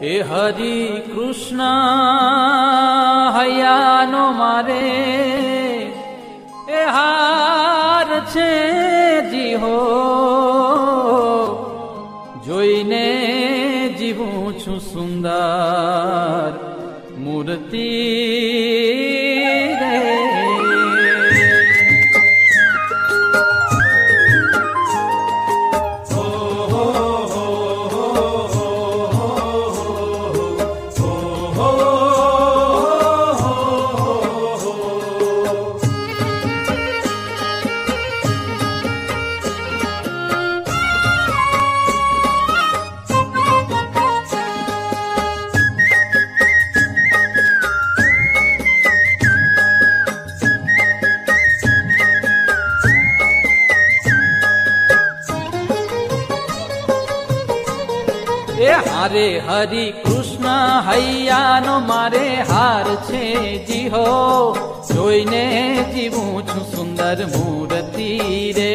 એ હરિ કૃષ્ણ હૈયાનો મારે એ હાર છે જી હો, જોઈને જીવું છું સુંદર મૂર્તિ રે. હારે હરિ કૃષ્ણ હૈયાનો મારે હાર છે જી હો, જોઈને જીવું છું સુંદર મૂર્તિ રે.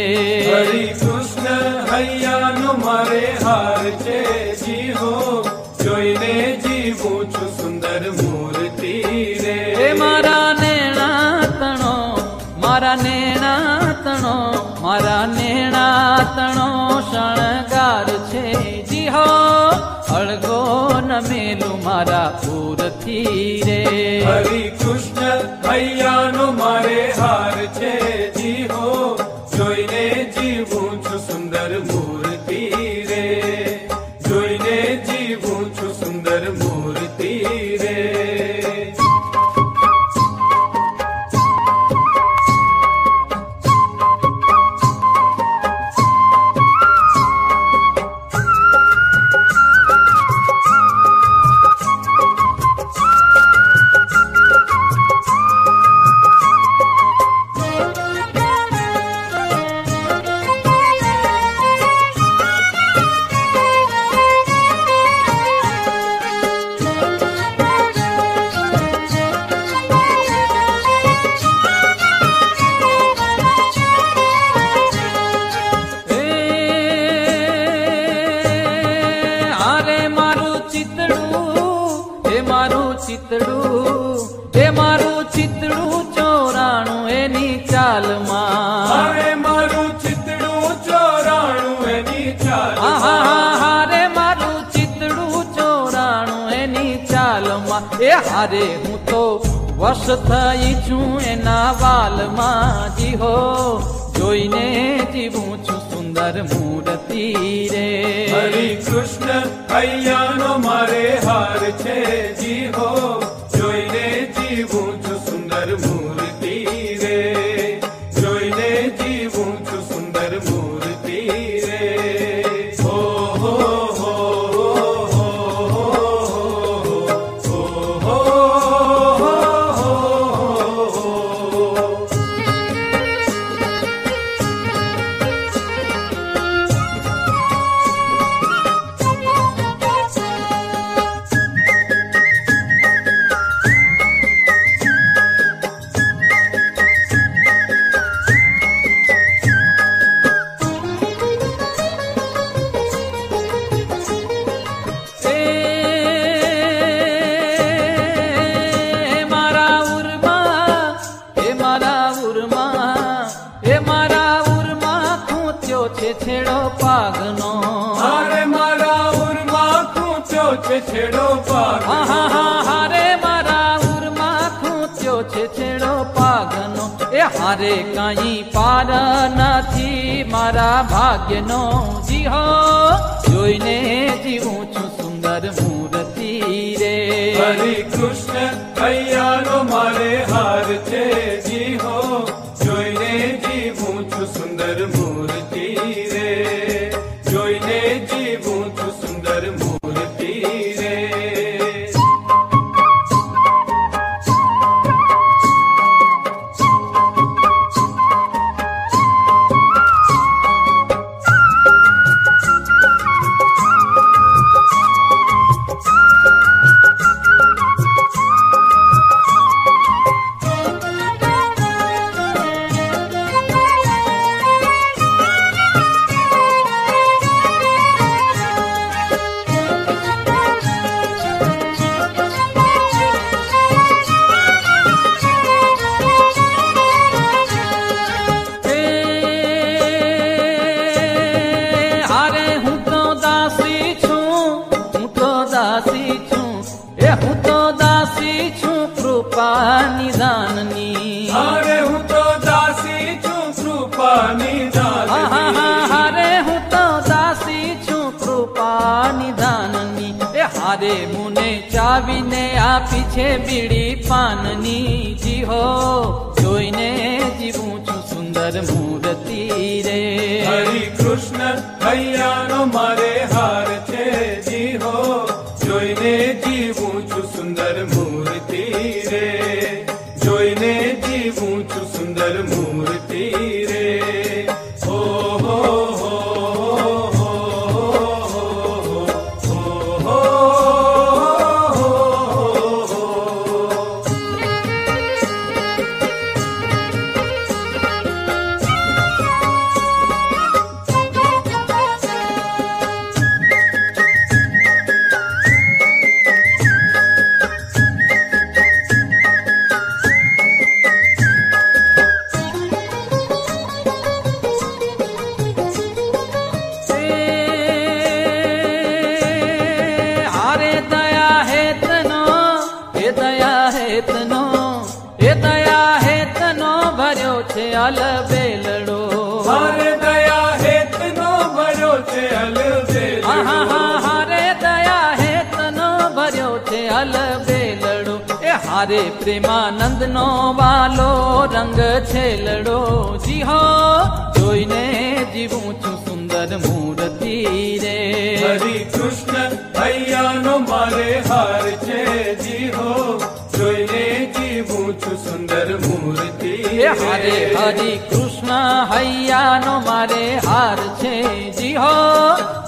હરિ કૃષ્ણ હૈયાનો મારે હાર છે જી હો, જોઈને જીવું છું સુંદર મૂર્તિ રે. એ મારા નેણા તણો, મારા નેણા તણો, મારા નેણા તણો શણગાર છે જી હો, અળગો ન મેલું મારા પૂરથી રે. હરિ કૃષ્ણ હૈયાનો મારે હાર છે જી હો, જોઈને જીવું છું સુંદર મૂર્તિ રે. જોઈને જીવું છું સુંદર મૂર્તિ રે. એ મારું ચિતડું ચોરાણું એની ચાલમાં, અરે મારું ચિતડું ચોરાણું એની ચાલમાં. હારે મારું ચિતડું ચોરાણું એની ચાલમાં. એ હારે હું તો વશ થઈ છું એના વાલમાં જી હો, જોઈને જીવું છું સુંદર મૂર્તિ રે. હરિ કૃષ્ણ હૈયાનો મારે હાર છે જી હો, જોઈને જીવું છું સુંદર મૂર્તિ રે. જોઈને જીવું છું સુંદર મૂર્તિ રે. હો હો હો હો હો છેડો પાગનો, હારે મારા ઉરમાં ખૂંચ્યો છે છેડો પાગનો. હારે મારા ઉરમાં ખૂંચ્યો છે છેડો પાગનો. એ હારે કાંઈ પાર નથી મારા ભાગ્યનો જી હો, જોઈને જીવું છું સુંદર મૂર્તિ રે. હરિ કૃષ્ણ હૈયાનો મારે હાર છે જી હો, જોઈને જીવું છું સુંદર મૂર્તિ રે. જોઈને જીવું છું સુંદર મૂર્તિ રે. દાસી છું, એ હું તો દાસી છું કૃપા નિદાનની. અરે હું તો દાસી છું કૃપા નિદાનની. હારે હું તો દાસી છું કૃપા નિદાનની. એ હારે મુને ચાવીને આપી છે બીડી પાનની. જી હો જોઈને જીવું છું સુંદર મૂર્તિ રે. હરિ કૃષ્ણ હૈયાનો મારે હાર છે. જી હો જોઈને જીવું છું સુંદર મૂર્તિ રે. જોઈને જીવું છું સુંદર મૂર્તિ રે. હો હો હો હો હો હો. અલબેલડો હારે દયા હેતનો ભર્યો છે અલબેલડો. હારે દયા હેતનો ભર્યો છે અલબેલડો. એ હારે પ્રેમાનંદ નો વાલો રંગ છે લડો. જી હો જોઈને જીવું છું સુંદર મૂર્તિ રે. હરિ કૃષ્ણ હૈયાનો મારે હાર છે. જી હો જોઈને જીવું છું સુંદર મૂર્તિ એ હારે હરિ કૃષ્ણ હૈયાનો મારે હાર છે. જી હો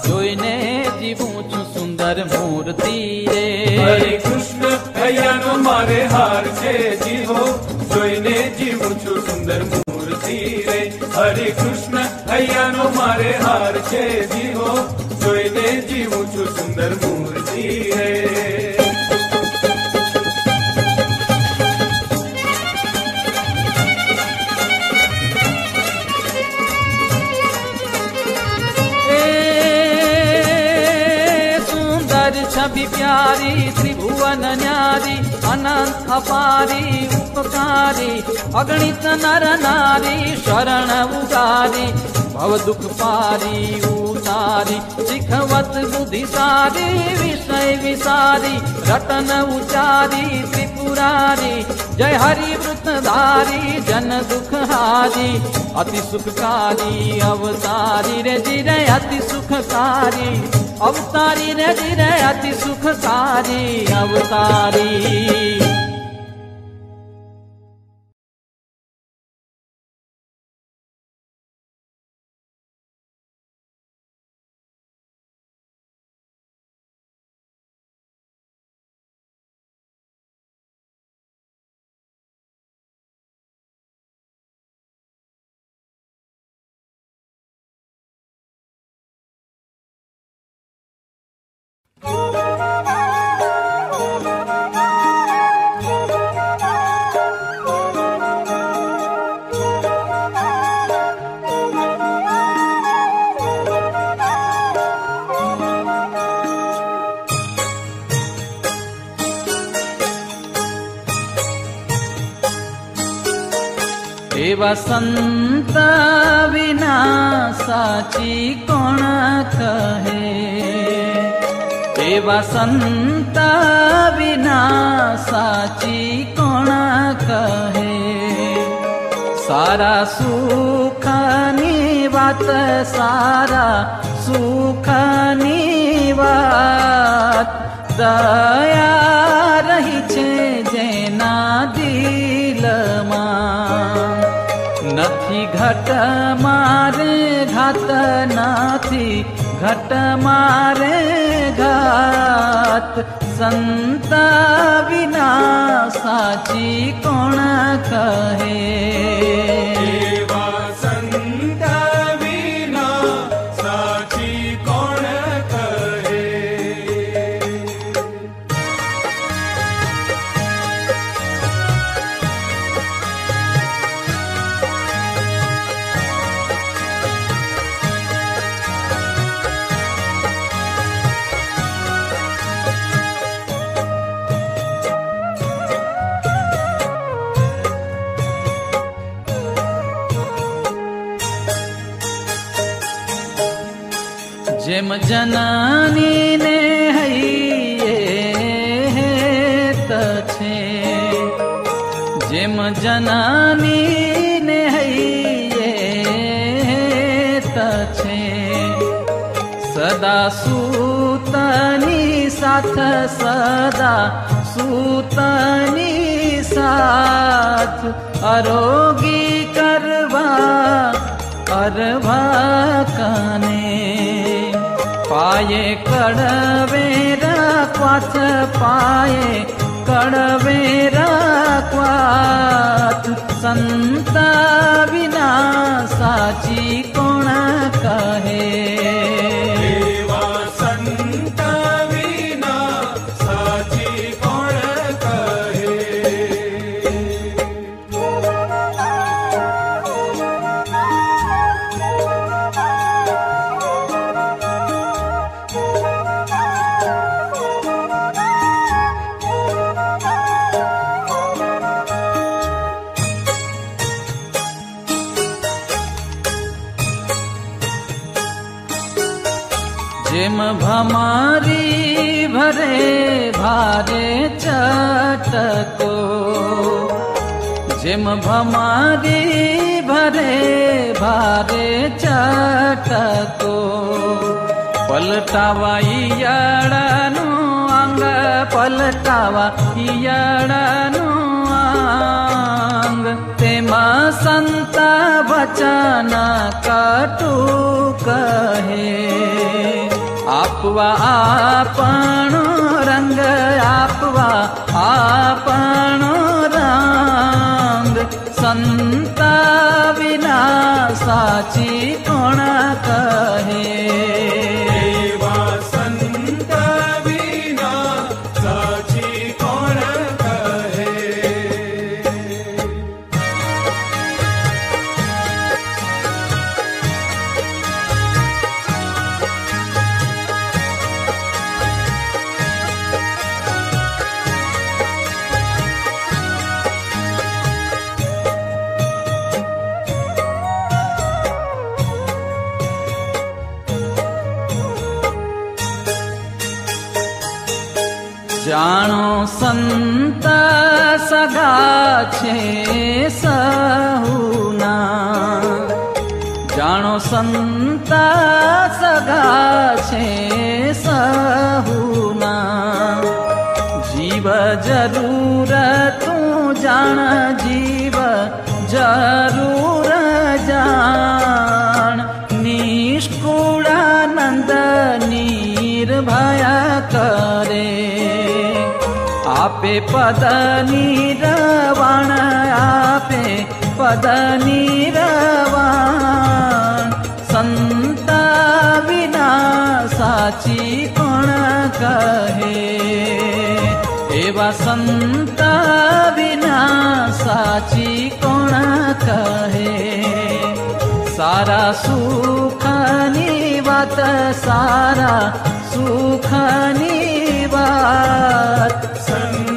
જોઈને જીવું છું સુંદર મૂર્તિ રે. હરિ કૃષ્ણ હૈયાનો મારે હાર છે. જી હો જોઈને જીવું છું સુંદર મૂર્તિ રે. હરિ કૃષ્ણ હૈયાનો મારે હાર છે. જી હો જોઈને જીવું છું સુંદર મૂર્તિ રે. छवि प्यारी त्रिभुवन न्यारी अनंत अपारी उपकारी अगणित नर नारी शरण उगारी भव दुख पारी उतारी शिखवत बुद्धि सारी विषय विसारी रटन उचारी त्रिपुरारी जय हरि वृतधारी जन दुख हारी अति सुखकारी अवतारी रे जिरे अति सुखकारी अवतारी रे जिरे अति सुखकारी अवतारी. एवा संत विना साची कोण कहे. एवा संत विना साची कोण कहे. सारा सुखनी वात सारा सुखनी वात दया रही छे जेना दिलमा. નથી ઘટ મારે ઘાત નથી ઘટ મારે ઘાત સંત વિના સાચી કોણ કહે. એવા સંત વિના સાચી કોણ કહે. જેમ જનનીને હૈયે હેત છે, જેમ જનનીને હૈયે હેત છે, સદા સૂતની સાથ, સદા સૂતની સાથ, આરોગી કરવા અરભા કને, પાયે કડવેરા ક્વાથ, પાયે કડવેરા ક્વાથ, સંતા વિના સાચી કોણ કહે, એવા સંતા વિના સાચી કોણ કહે. જેમ ભમારી ભરે ભારે ચટકો, જેમ ભમારી ભરે ભારે ચટકો, પલટાવા ઈયળનું અંગ, પલટાવા ઈયળનું અંગ, તેમાં સંતા વચન કટુ કહે, આપવા આપણો રંગ, આપવા આપણો રંગ, સંતા વિના સાચી કોણ કહે, એવા સંતા વિના સાચી કોણ કહે. જાણો સંત સગા છે સહુના, જાણો સંત સગા છે સહુના, જીવ જરૂર તું જાણ, જીવ જરૂર જાણ, નિષ્કુળાનંદ નિર્ભય કરે, આપે પદ નિરવાણ, આપે પદ નિરવાણ, સંતા વિના સાચી કોણ કહે, એવા સંતા વિના સાચી કોણ કહે, સારા સુખની વાત, સારા સુખની વાત, સંતા